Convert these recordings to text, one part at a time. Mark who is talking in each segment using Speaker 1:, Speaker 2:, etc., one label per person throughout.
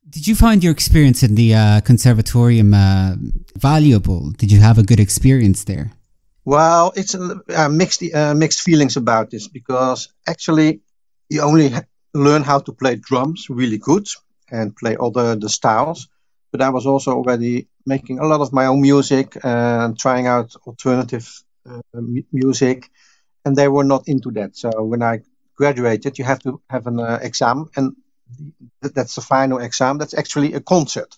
Speaker 1: Did you find your experience in the conservatorium valuable? Did you have a good experience there?
Speaker 2: Well, it's mixed feelings about this, because actually you only learn how to play drums really good and play all the styles. But I was also already making a lot of my own music and trying out alternative music, and they were not into that. So when I graduated, you have to have an exam, and that's the final exam. That's actually a concert.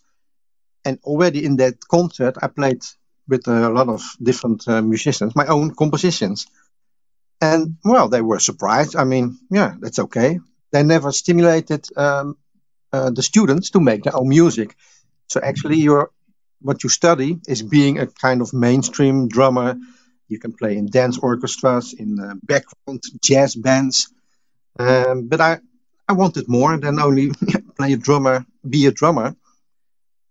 Speaker 2: And already in that concert, I played with a lot of different musicians, my own compositions. And, well, they were surprised. I mean, yeah, that's okay. They never stimulated the students to make their own music. So actually, what you study is being a kind of mainstream drummer. You can play in dance orchestras, in background jazz bands. But I wanted more than only be a drummer,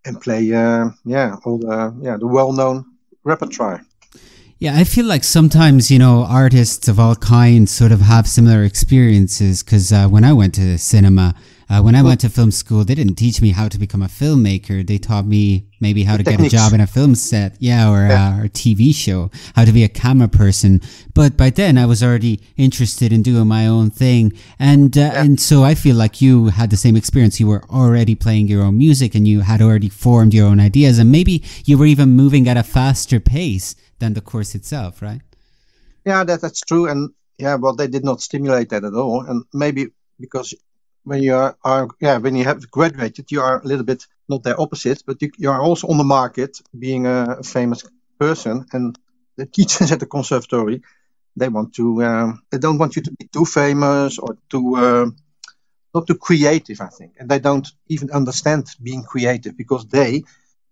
Speaker 2: and play all the well-known repertoire.
Speaker 1: Yeah, I feel like sometimes, artists of all kinds sort of have similar experiences, because when I went to cinema, when I went to film school, they didn't teach me how to become a filmmaker. They taught me maybe how to get a job in a film set, or a TV show, how to be a camera person. But by then I was already interested in doing my own thing. And so I feel like you had the same experience. You were already playing your own music, and you had already formed your own ideas. And maybe you were even moving at a faster pace than the course itself, right?
Speaker 2: Yeah, that's true. And they did not stimulate that at all. And maybe because when you have graduated, you are a little bit not their opposite, but you are also on the market, being a famous person. And the teachers at the conservatory, they don't want you to be too famous or not too creative, I think. And they don't even understand being creative, because they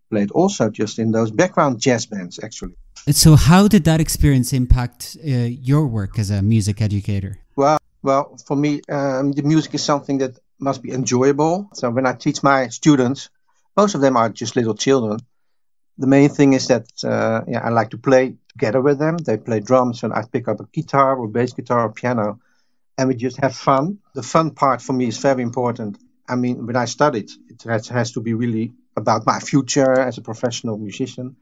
Speaker 2: played also just in those background jazz bands, actually.
Speaker 1: So how did that experience impact your work as a music educator?
Speaker 2: Well, for me, the music is something that must be enjoyable. So when I teach my students, most of them are just little children. The main thing is that I like to play together with them. They play drums, and I pick up a guitar or bass guitar or piano, and we just have fun. The fun part for me is very important. I mean, when I studied, it has to be really about my future as a professional musician.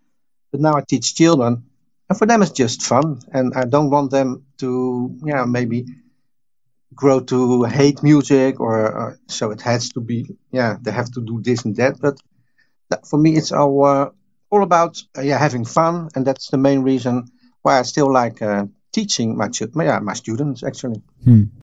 Speaker 2: But now I teach children, and for them it's just fun. And I don't want them to, maybe grow to hate music, or so it has to be, they have to do this and that. But for me, it's all about having fun, and that's the main reason why I still like teaching my students, actually.